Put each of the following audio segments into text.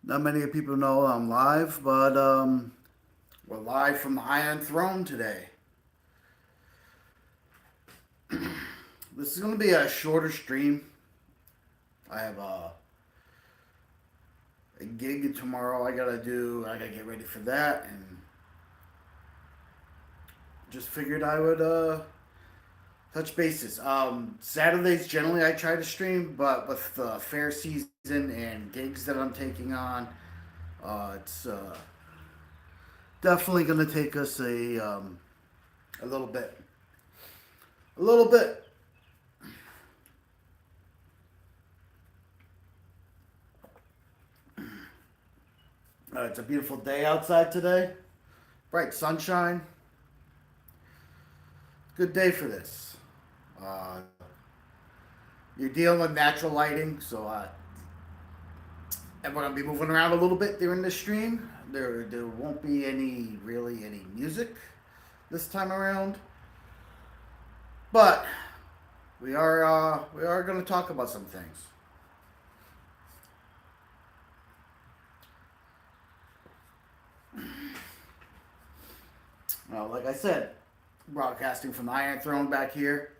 Not many people know I'm live, but we're live from the Iron Throne today. This is going to be a shorter stream. I have a gig tomorrow I gotta do. I gotta get ready for that, and just figured I would touch bases. Saturdays generally I try to stream, but with the fair season and gigs that I'm taking on, it's definitely going to take us a little bit. A little bit. It's a beautiful day outside today. Bright sunshine. Good day for this. Uh, you're dealing with natural lighting, so and we're gonna be moving around a little bit during this stream. There won't be any music this time around, but we are gonna talk about some things. Like I said, broadcasting from the Iron Throne back here.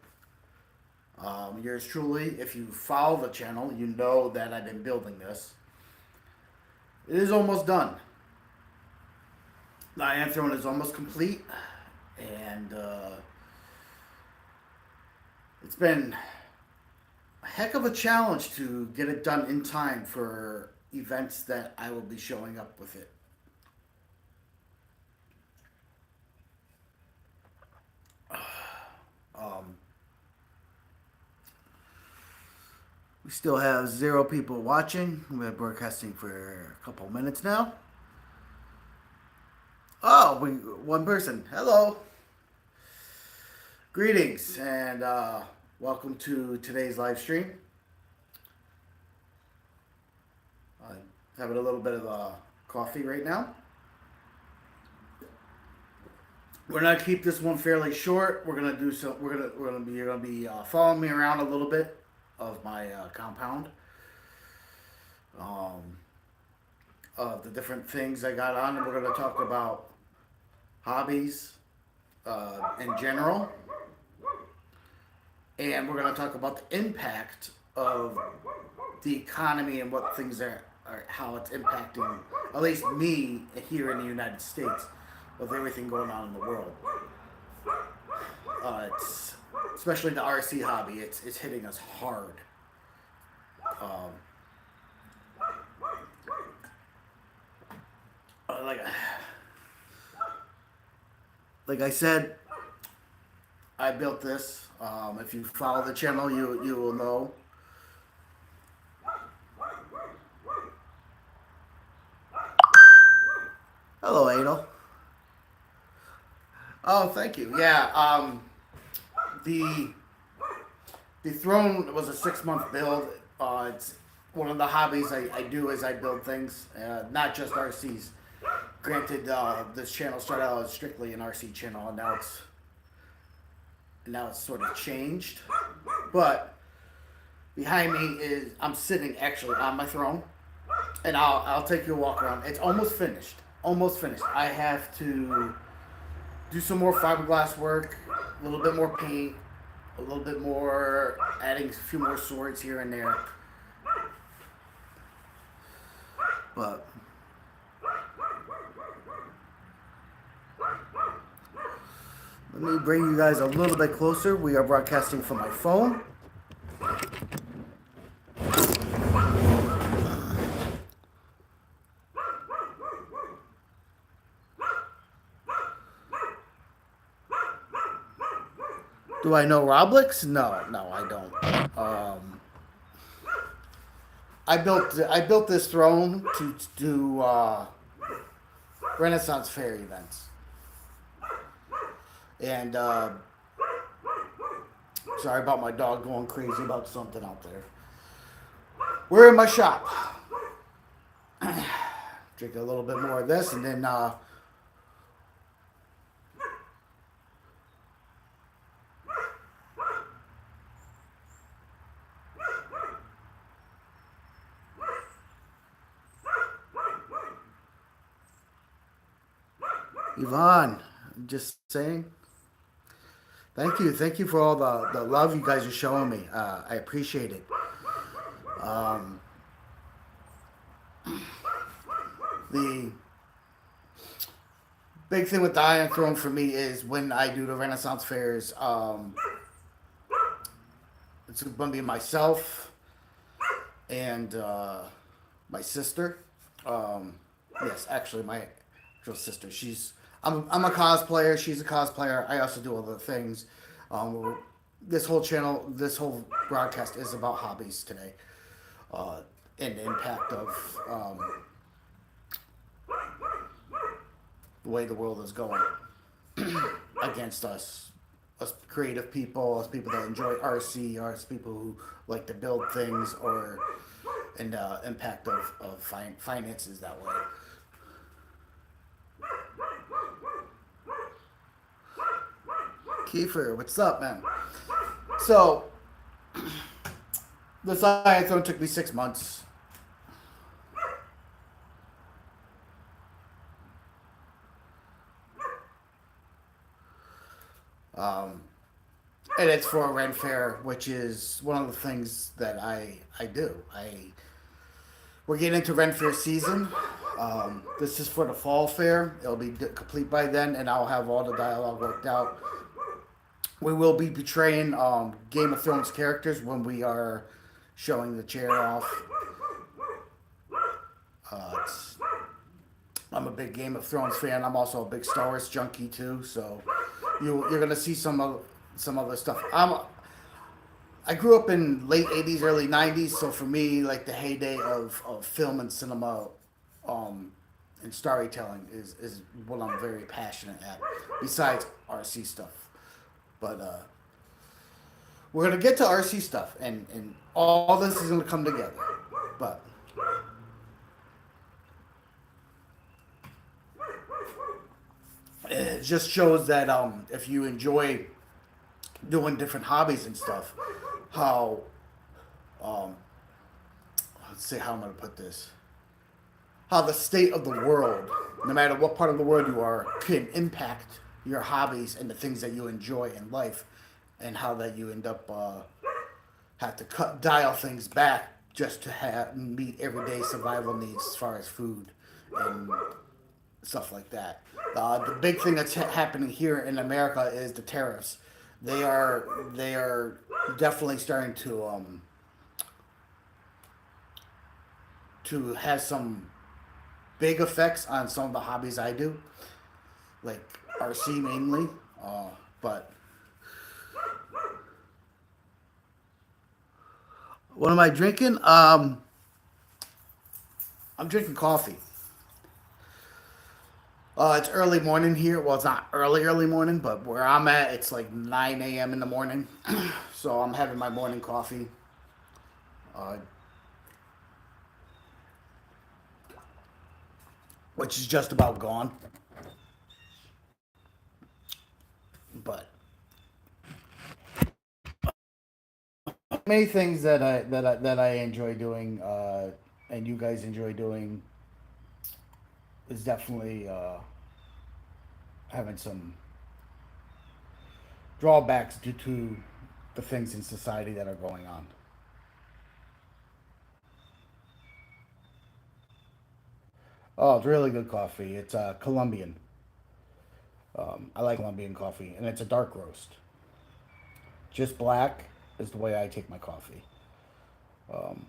Yours truly. If you follow the channel, you know that I've been building this. It is almost done. The Iron Throne is almost complete, and it's been a heck of a challenge to get it done in time for events that I will be showing up with it. Um, we still have 0 people watching. We've been broadcasting for a couple minutes now. Oh, one person. Hello. Greetings and welcome to today's live stream. I'm having a little bit of coffee right now. We're gonna keep this one fairly short. We're gonna do so. You're gonna be following me around a little bit of my compound. Um, of the different things I got on, and we're gonna talk about hobbies in general, and we're gonna talk about the impact of the economy and what things are how it's impacting at least me here in the United States with everything going on in the world. It's especially the RC hobby. It's hitting us hard. Um, like like I said, I built this. If you follow the channel, you will know. Hello, Adel. Oh, thank you. Yeah. The the throne was a 6 month build. It's one of the hobbies I do is I build things, not just RCs. Granted, this channel started out as strictly an RC channel, and now it's sort of changed. But behind me is I'm sitting actually on my throne, and I'll take you a walk around. It's almost finished. Almost finished. I have to do some more fiberglass work, a little bit more paint, a little bit more, adding a few more swords here and there. But let me bring you guys a little bit closer. We are broadcasting from my phone. Do I know Roblix? No, I don't. I built this throne to do Renaissance fair events, and sorry about my dog going crazy about something out there. We're in my shop. Drink a little bit more of this, and then Yvonne, just saying, thank you for all the love you guys are showing me. I appreciate it. Um, the big thing with the Iron Throne for me is when I do the Renaissance fairs. It's going to be myself and my sister. Um, yes, actually, my actual sister. I'm a cosplayer. She's a cosplayer. I also do other things. Um, this whole channel, this whole broadcast is about hobbies today, uh, and the impact of the way the world is going against us creative people, us people that enjoy RC, us people who like to build things, or and impact of finances that way. Kiefer, what's up, man? So the science took me 6 months. Um, and it's for a Ren Fair, which is one of the things that I do. We're getting into Ren Fair season. This is for the fall fair. It'll be complete by then, and I'll have all the dialogue worked out. We will be portraying Game of Thrones characters when we are showing the chair off. It's I'm a big Game of Thrones fan. I'm also a big Star Wars junkie too. So you're gonna see some other stuff. I grew up in late '80s, early '90s. So for me, like the heyday of film and cinema, um, and storytelling is what I'm very passionate at. Besides RC stuff, but we're gonna get to RC stuff, and all this is gonna come together. But it just shows that if you enjoy doing different hobbies and stuff, how um, let's see how I'm gonna put this, how the state of the world, no matter what part of the world you are, can impact your hobbies and the things that you enjoy in life, and how that you end up have to dial things back just to have meet everyday survival needs as far as food and stuff like that. The big thing that's happening here in America is the tariffs. They are definitely starting to have some big effects on some of the hobbies I do, like RC mainly. But what am I drinking? I'm drinking coffee. It's early morning here. Well, it's not early morning, but where I'm at, it's like 9 a.m. in the morning. So I'm having my morning coffee, uh, which is just about gone. But many things that I enjoy doing, and you guys enjoy doing, is definitely having some drawbacks due to the things in society that are going on. Oh, it's really good coffee. It's Colombian. I like Colombian coffee, and it's a dark roast. Just black is the way I take my coffee. Um,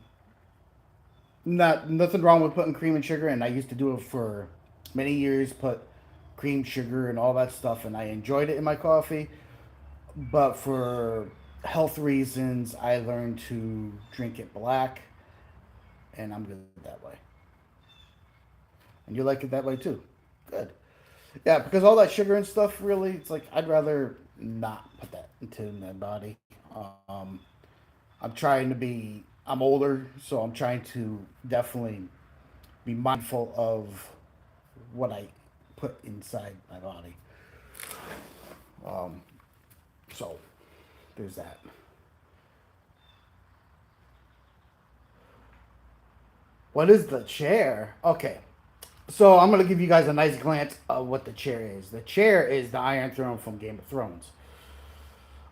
nothing wrong with putting cream and sugar in. I used to do it for many years, put cream, sugar, and all that stuff, and I enjoyed it in my coffee. But for health reasons, I learned to drink it black, and I'm good that way. And you like it that way too. Good. Yeah, because all that sugar and stuff, really, it's like I'd rather not put that into my body. Um, I'm trying to be. I'm older, so I'm trying to definitely be mindful of what I put inside my body. Um, so there's that. What is the chair? Okay, So I'm gonna give you guys a nice glance of what the chair is. The chair is the Iron Throne from Game of Thrones.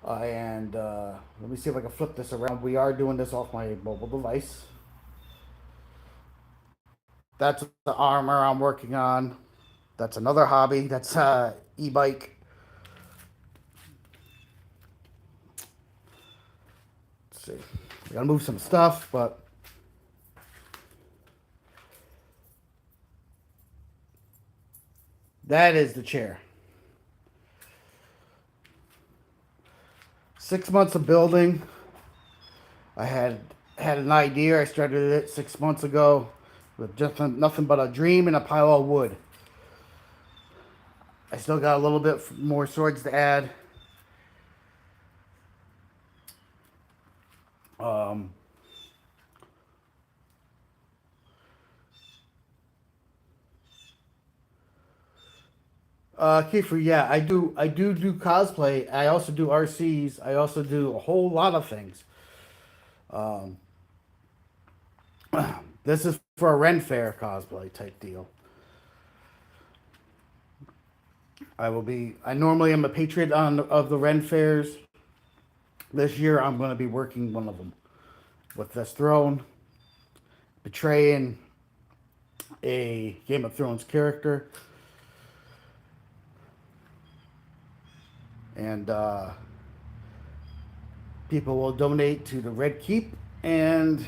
And let me see if I can flip this around. We are doing this off my mobile device. That's the armor I'm working on. That's another hobby. That's e-bike. Let's see. We gotta move some stuff, but that is the chair. 6 months of building. I had an idea. I started it 6 months ago with just nothing but a dream and a pile of wood. I still got a little bit more swords to add. Um, Kiefer, yeah, I do cosplay. I also do RCs. I also do a whole lot of things. Um, this is for a Ren Fair cosplay type deal. I normally am a patron of the Ren Fairs. This year I'm going to be working one of them with this throne, betraying a Game of Thrones character, and people will donate to the Red Keep. And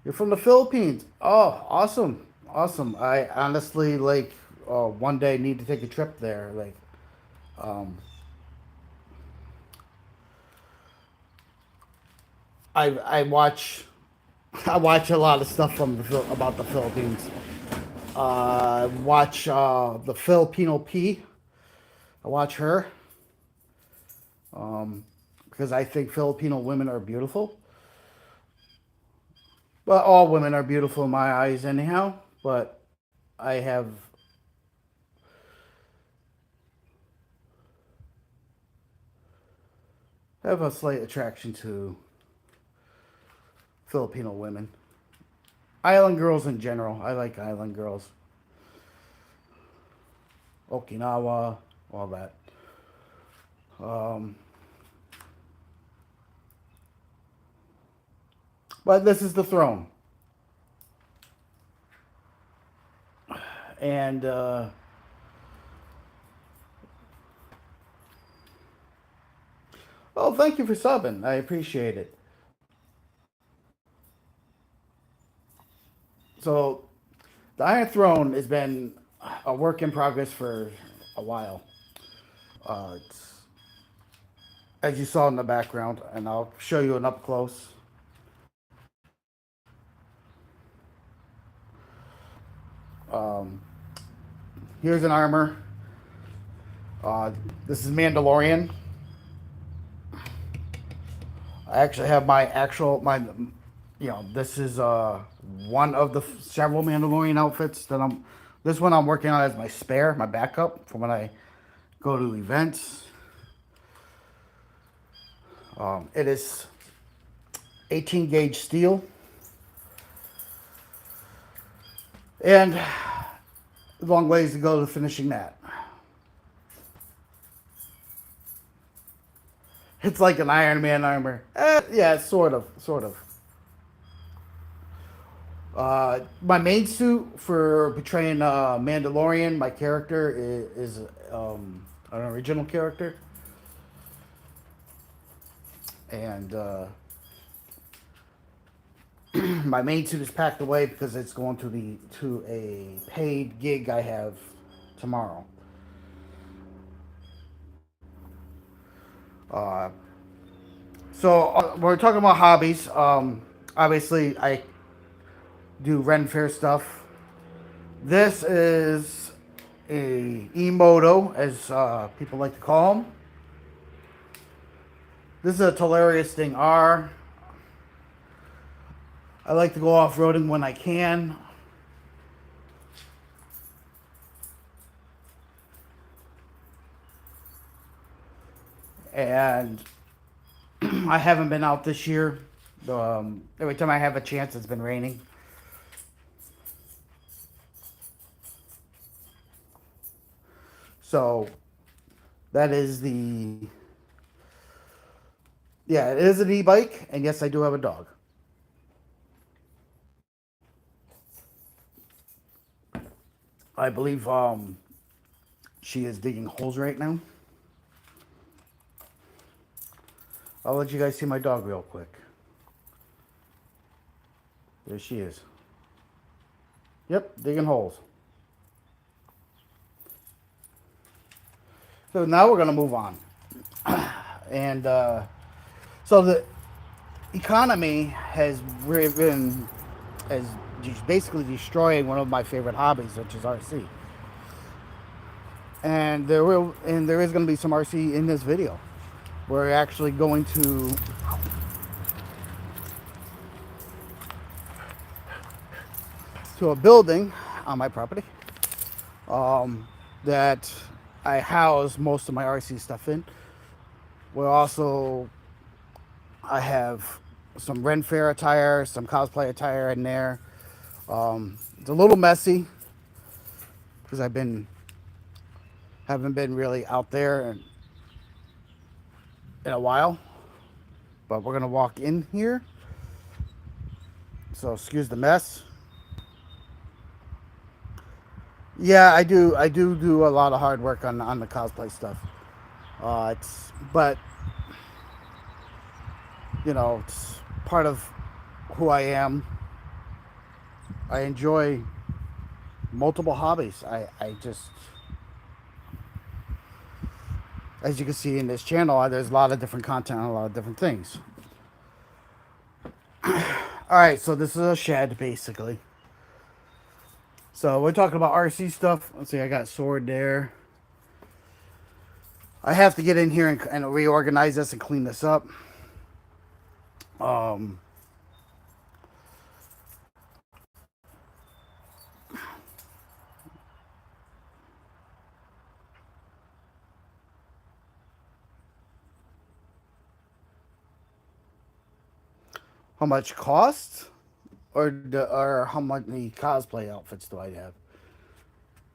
you're from the Philippines. Oh, awesome, awesome. I honestly like one day need to take a trip there. Like, um, I watch I watch a lot of stuff from about the Philippines. Watch the Filipino P. I watch her because I think Filipino women are beautiful. Well, all women are beautiful in my eyes, anyhow. But I have a slight attraction to Filipino women. Island girls in general. I like island girls. Okinawa, all that. Um, but this is the throne. And oh, thank you for subbing. I appreciate it. So, the Iron Throne has been a work in progress for a while. It's, as you saw in the background, and I'll show you an up close. Um, Here's an armor. This is Mandalorian. I actually have this is one of the several Mandalorian outfits that I'm. This one I'm working on as my spare, my backup for when I go to events. It is 18 gauge steel, and long ways to go to finishing that. It's like an Iron Man armor. Yeah, sort of, sort of. My main suit for portraying Mandalorian, my character is an original character, and my main suit is packed away because it's going to a paid gig I have tomorrow. Uh, we're talking about hobbies. Obviously, I do Ren Fair stuff. This is a emoto, as people like to call them. This is a Hilarious Thing R. I like to go off roading when I can. And I haven't been out this year Every time I have a chance, it's been raining. So that is the yeah. It is an e-bike, and yes, I do have a dog. I believe she is digging holes right now. I'll let you guys see my dog real quick. There she is. Yep, digging holes. So now we're gonna move on, and so the economy has been as basically destroying one of my favorite hobbies, which is RC. And there is going to be some RC in this video. We're actually going to a building on my property that I house most of my RC stuff in. We're also I have some Ren Fair attire, some cosplay attire in there. It's a little messy because I've been haven't been really out there in a while. But we're gonna walk in here. So excuse the mess. Yeah, I do a lot of hard work on the cosplay stuff. It's but it's part of who I am. I enjoy multiple hobbies. I just as you can see in this channel, there's a lot of different content on a lot of different things. All right, so this is a shed basically. So we're talking about RC stuff. Let's see, I got sword there. I have to get in here and reorganize this and clean this up. Um, how much cost, or how many cosplay outfits do I have?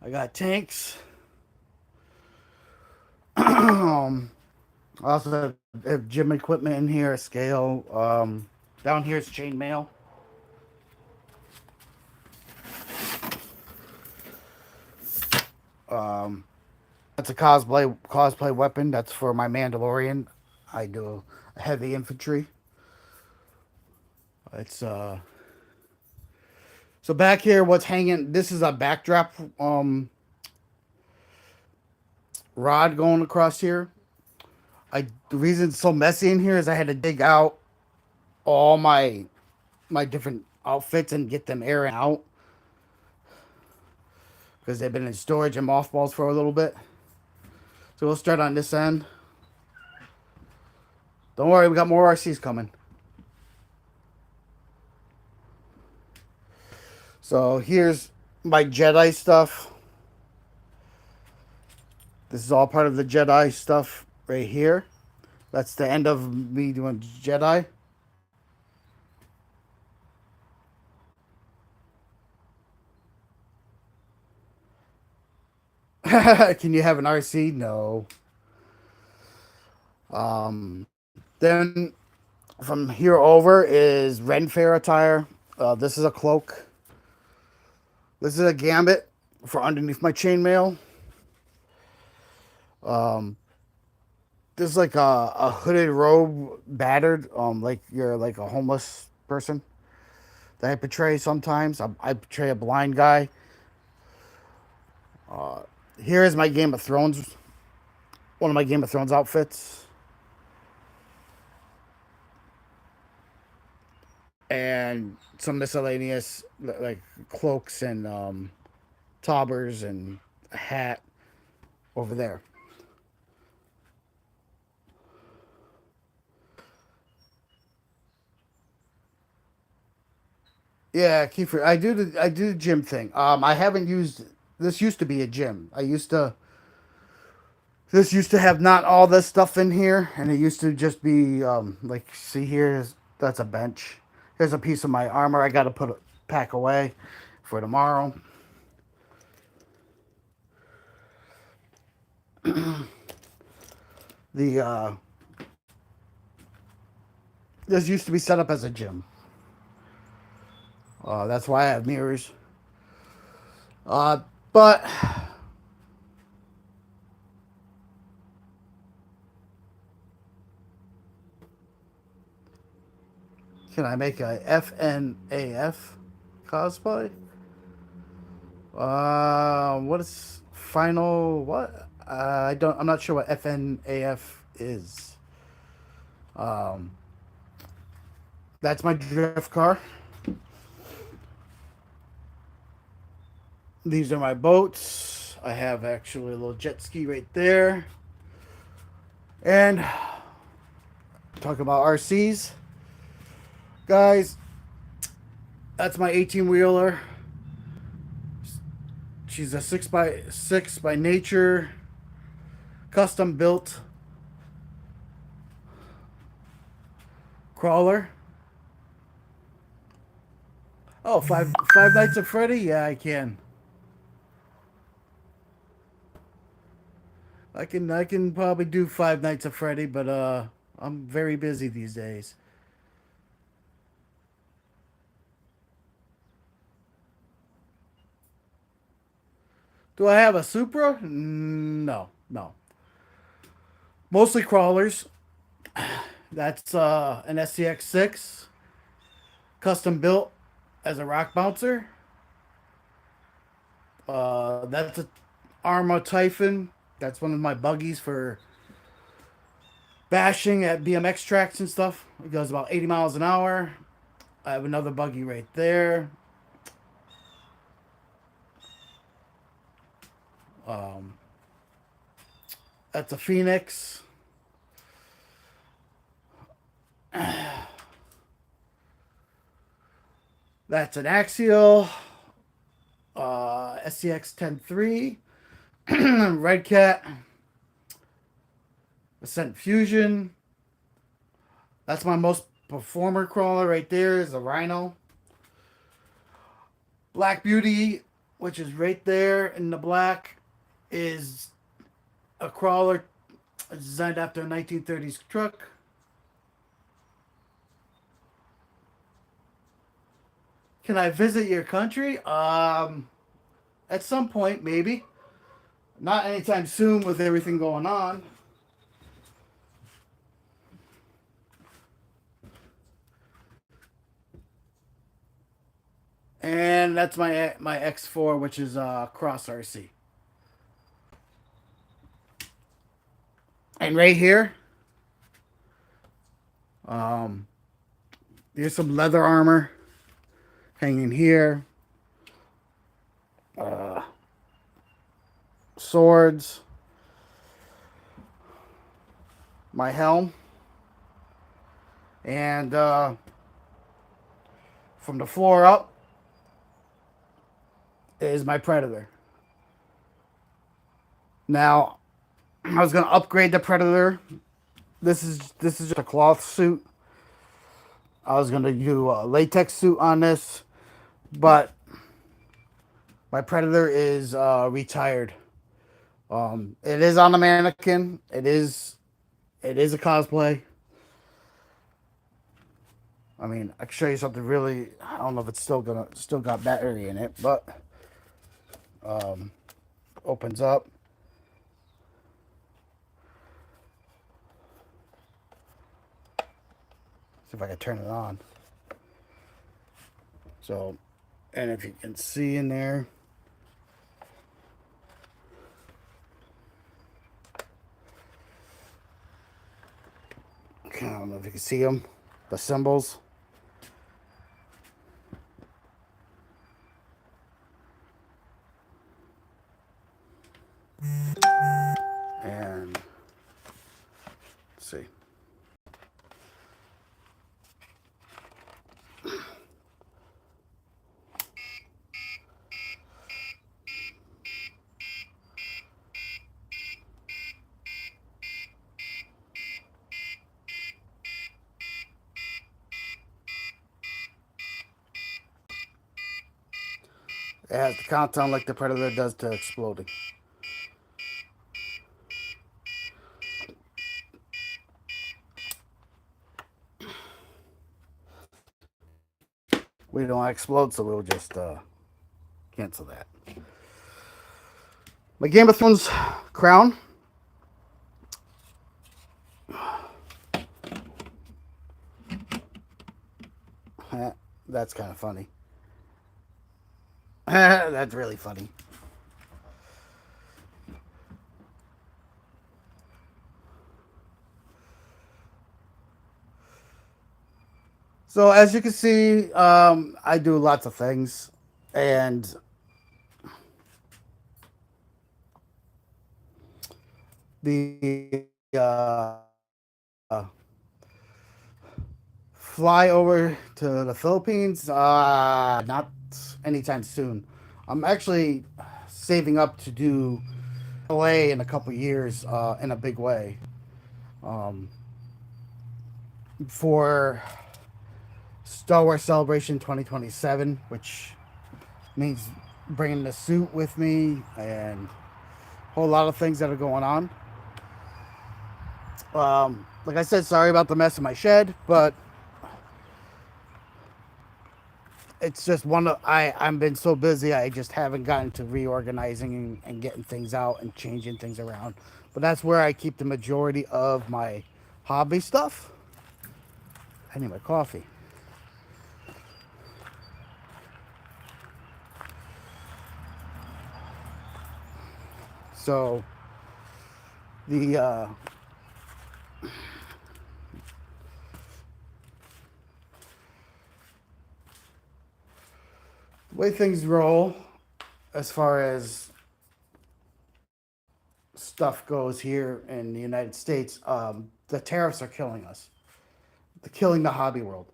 I got tanks. I also have gym equipment in here, a scale. Down here is chainmail. Um, that's a cosplay weapon. That's for my Mandalorian. I do heavy infantry. It's so back here, what's hanging? This is a backdrop rod going across here. The reason it's so messy in here is I had to dig out all my different outfits and get them airing out because they've been in storage and mothballs for a little bit. So we'll start on this end. Don't worry, we got more RCs coming. So here's my Jedi stuff. This is all part of the Jedi stuff right here. That's the end of me doing Jedi. Can you have an RC? No. Then from here over is Ren Fair attire. This is a cloak. This is a gambit for underneath my chainmail. This is like a hooded robe, battered, like you're like a homeless person that I portray sometimes. I portray a blind guy. Here is my Game of Thrones, one of my Game of Thrones outfits. And some miscellaneous like cloaks and tobbers and a hat over there. Yeah, Kiefer, I do the gym thing. I haven't used this. Used to be a gym. This used to have not all this stuff in here, and it used to just be like see here That's a bench. Here's a piece of my armor I got to pack away for tomorrow. The This used to be set up as a gym. That's why I have mirrors. But can I make a FNAF cosplay? What is final? What? I don't. I'm not sure what FNAF is. Um, that's my drift car. These are my boats. I have actually a little jet ski right there. And talk about RCs, guys. That's my 18 wheeler. She's a 6x6 by nature, custom built crawler. Oh, Five Nights at Freddy? Yeah, I can. I can probably do Five Nights at Freddy, but I'm very busy these days. Do I have a Supra? No, no. Mostly crawlers. That's an SCX6, custom built as a rock bouncer. That's a Arma Typhon. That's one of my buggies for bashing at BMX tracks and stuff. It goes about 80 miles an hour. I have another buggy right there. Um, that's a Phoenix. That's an Axial. SCX 103. Red Cat. Ascent Fusion. That's my most performer crawler right there is a Rhino. Black Beauty, which is right there in the black, is a crawler designed after a 1930s truck. Can I visit your country? At some point, maybe. Not anytime soon with everything going on. And that's my X4, which is Cross RC. And right here, um, there's some leather armor hanging here. Uh, Swords. My helm. And from the floor up is my Predator. Now, I was gonna upgrade the Predator. This is just a cloth suit. I was gonna do a latex suit on this, but my Predator is retired. It is on the mannequin. It is a cosplay. I mean, I can show you something really. I don't know if it's still got battery in it, but um, opens up. See if I can turn it on. So, and if you can see in there, I don't know if you can see them, the symbols. And let's see. It has the countdown like the Predator does to exploding. We don't want to explode, so we'll just cancel that. My Game of Thrones crown. That's kind of funny. That's really funny. So as you can see, I do lots of things, and the fly over to the Philippines, not anytime soon. I'm actually saving up to do LA in a couple years in a big way. Um, for Star Wars Celebration 2027, which means bringing the suit with me and a whole lot of things that are going on. Like I said, sorry about the mess in my shed, but it's just one of I've been so busy I just haven't gotten to reorganizing and getting things out and changing things around. But that's where I keep the majority of my hobby stuff. I need my coffee. So the way things roll as far as stuff goes here in the United States, the tariffs are killing us. They're killing the hobby world.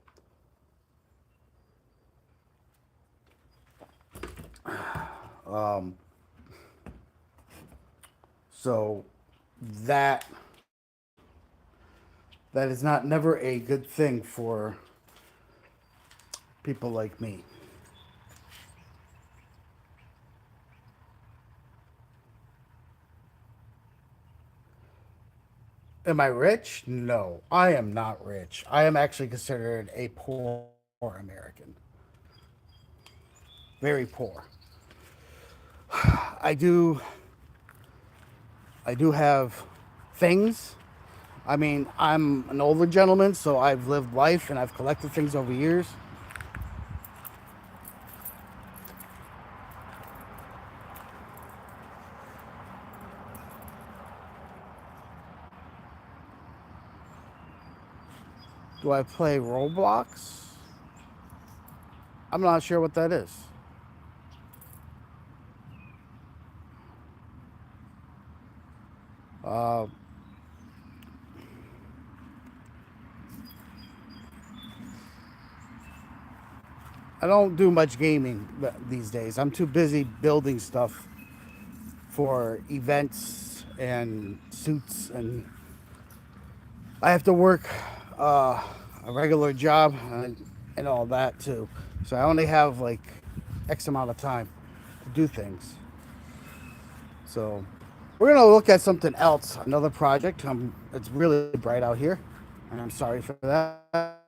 Um, so that that is not never a good thing for people like me. Am I rich? No, I am not rich. I am actually considered a poor American. Very poor. I do I do have things. I mean, I'm an older gentleman, so I've lived life and I've collected things over years. Do I play Roblox? I'm not sure what that is. Uh, I don't do much gaming these days. I'm too busy building stuff for events and suits, and I have to work uh, a regular job and all that too. So I only have like X amount of time to do things. So we're gonna look at something else, another project. It's really bright out here, and I'm sorry for that.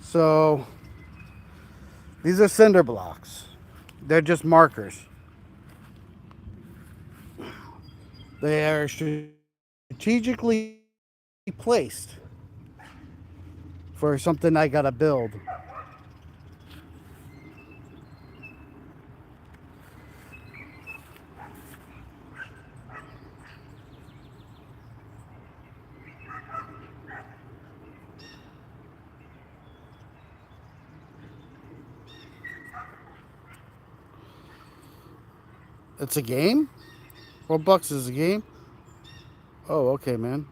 So these are cinder blocks. They're just markers. They are strategically placed for something I gotta build. It's a game? Roblox is a game? Oh, okay, man.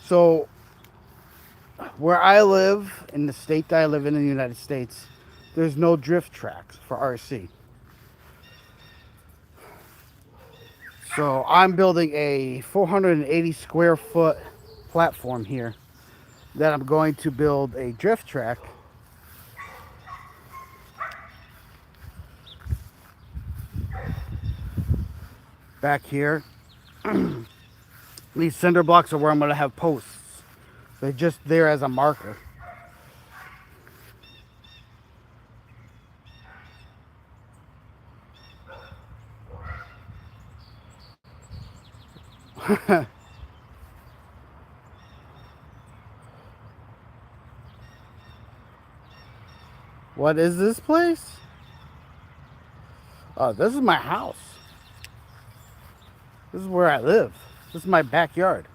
So, where I live, in the state that I live in the United States, there's no drift tracks for RC. So I'm building a 480 square foot platform here that I'm going to build a drift track back here. These cinder blocks are where I'm going to have posts. They're just there as a marker. What is this place? Oh, this is my house. This is where I live. This is my backyard.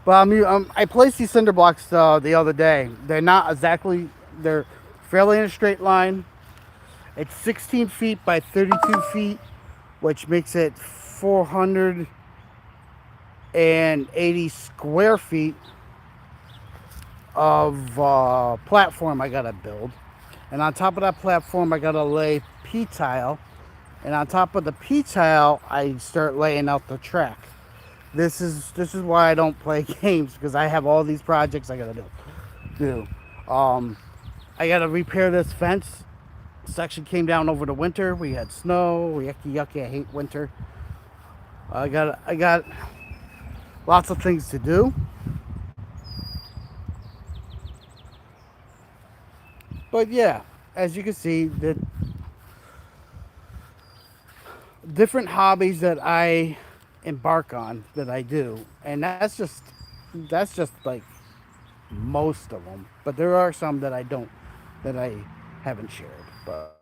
But I placed these cinder blocks the other day. They're not exactly, they're fairly in a straight line. It's 16 feet by 32 feet, which makes it 480 square feet of platform I gotta build. And on top of that platform, I gotta lay P tile. And on top of the P tile, I start laying out the track. This is why I don't play games, because I have all these projects I gotta do. Um, I gotta repair this fence. Section came down over the winter. We had snow. Yucky yucky. I hate winter. I got lots of things to do. But yeah, as you can see, the different hobbies that I embark on that I do, and that's just like most of them. But there are some that I don't, that I haven't shared. But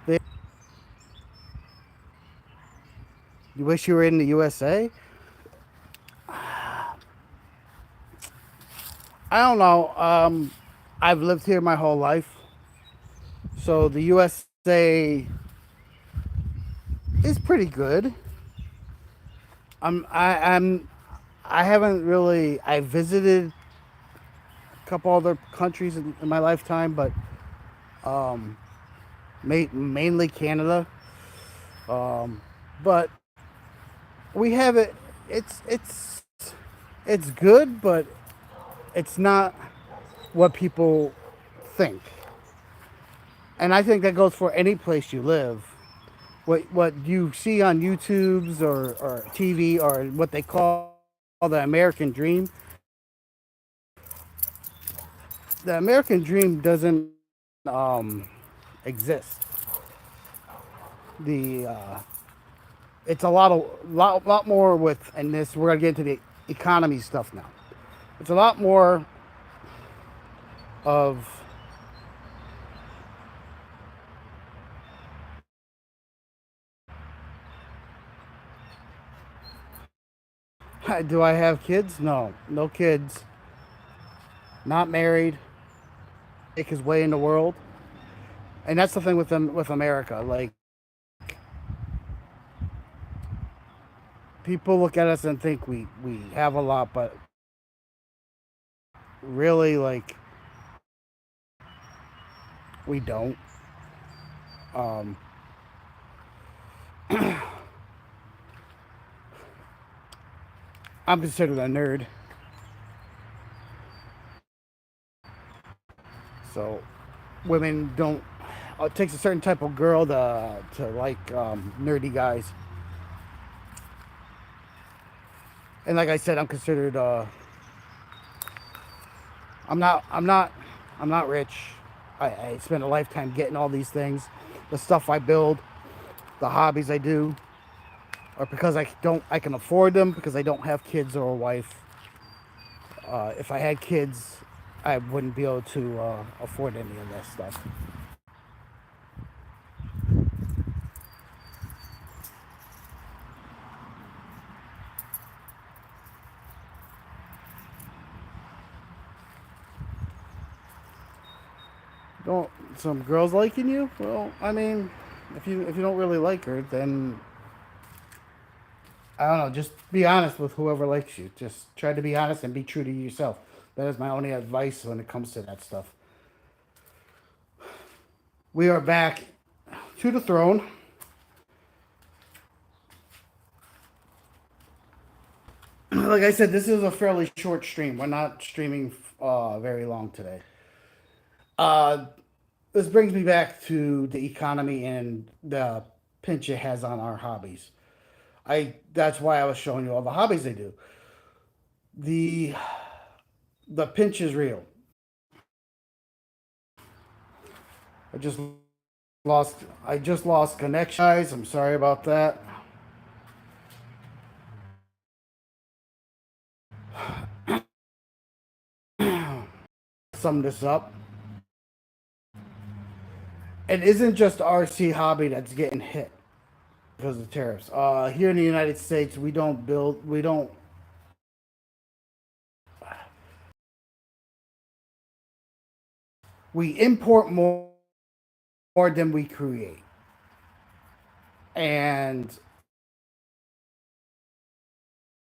they, you wish you were in the USA? I don't know. I've lived here my whole life, so the USA is pretty good. I'm I haven't really. I visited a couple other countries in my lifetime, but um, mainly Canada. Um, but we have it. It's good, but it's not what people think. And I think that goes for any place you live. What you see on YouTube's or TV, or what they call the American dream. The American dream doesn't um, exist. The It's a lot more with, and this we're gonna get into the economy stuff now. It's a lot more of, do I have kids? No, no kids. Not married. Make his way in the world, and that's the thing with them, with America. Like, people look at us and think we have a lot, but really, like, we don't. Um, I'm considered a nerd, so women don't. It takes a certain type of girl to like nerdy guys. And like I said, I'm considered. I'm not. I'm not. I'm not rich. I spend a lifetime getting all these things, the stuff I build, the hobbies I do, or because I don't. I can afford them because I don't have kids or a wife. If I had kids, I wouldn't be able to afford any of that stuff. Don't some girls liking you? Well, I mean, if you don't really like her, then I don't know. Just be honest with whoever likes you. Just try to be honest and be true to yourself. That is my only advice when it comes to that stuff. We are back to the throne. Like I said, this is a fairly short stream. We're not streaming very long today. Uh, this brings me back to the economy and the pinch it has on our hobbies. I That's why I was showing you all the hobbies they do. The the pinch is real. I just lost connection. Guys, I'm sorry about that. Sum this up. It isn't just RC hobby that's getting hit because of tariffs. Here in the United States, we import more than we create. And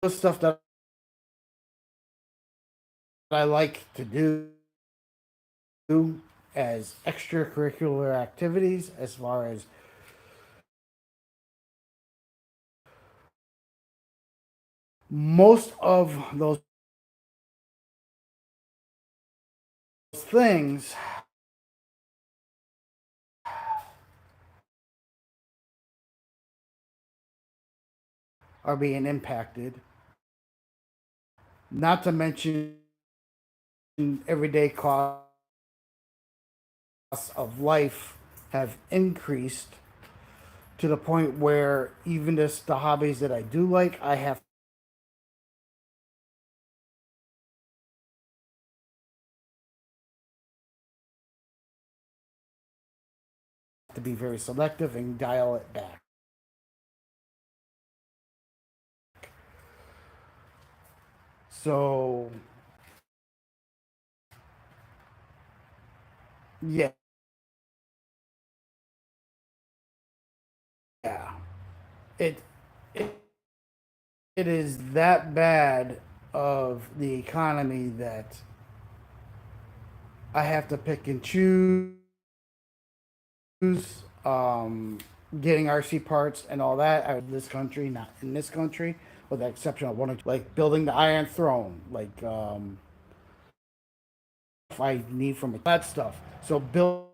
the stuff that I like to do as extracurricular activities, as far as most of those things are being impacted. Not to mention everyday costs of life have increased to the point where even the hobbies that I do like, I have to be very selective and dial it back. So, yeah, yeah. It, it it is that bad of the economy that I have to pick and choose um, getting RC parts and all that out of this country, not in this country, with the exception of one or two, like building the Iron Throne, like if I need from that stuff. So build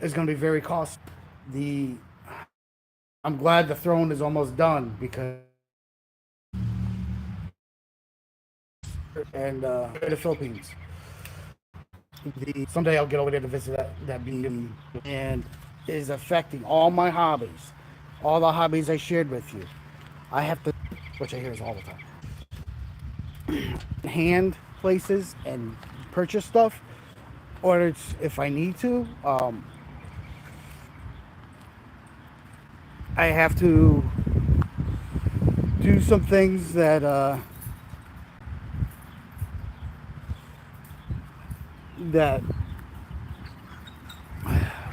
is going to be very costly. The I'm glad the throne is almost done because and the Philippines. Someday I'll get over there to visit that beacon and is affecting all my hobbies, all the hobbies I shared with you. I have to, which I hear is all the time, hand places and purchase stuff, or if I need to. I have to do some things that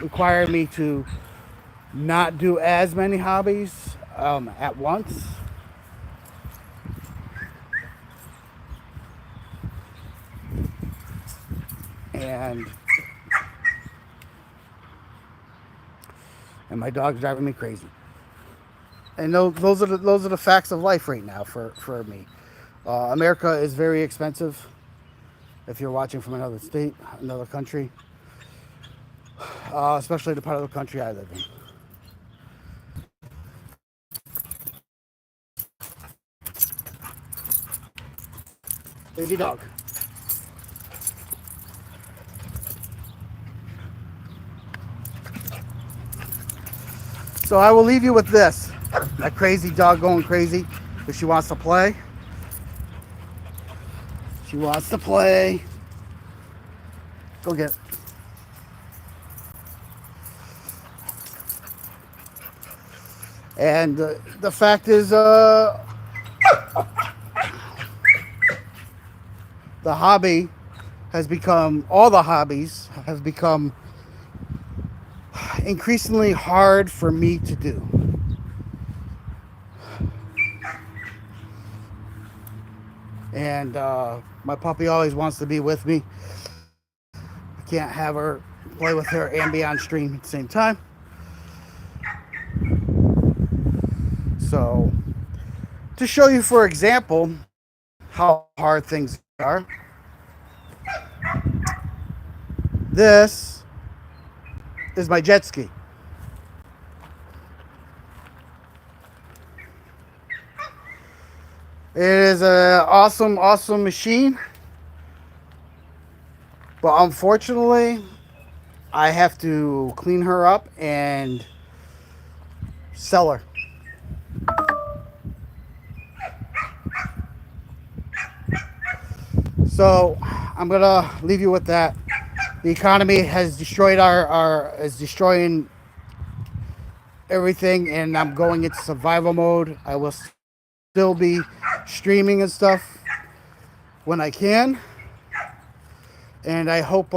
require me to not do as many hobbies at once. And my dog's driving me crazy. And those are the facts of life right now for me. America is very expensive. If you're watching from another state, another country, especially the part of the country I live in. Baby dog. So I will leave you with this. That crazy dog going crazy. If she wants to play. She wants to play. Go get it. And the fact is, the hobby has become, all the hobbies have become increasingly hard for me to do. And my puppy always wants to be with me. I can't have her play with her and be on stream at the same time. So, to show you, for example, how hard things are, this is my jet ski. It is an awesome, awesome machine, but unfortunately, I have to clean her up and sell her. So I'm gonna leave you with that. The economy has destroyed our is destroying everything, and I'm going into survival mode. I will still be streaming and stuff when I can, and I hope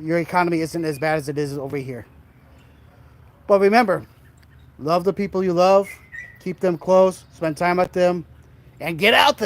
your economy isn't as bad as it is over here. But remember, love the people you love, keep them close, spend time with them, and get out there.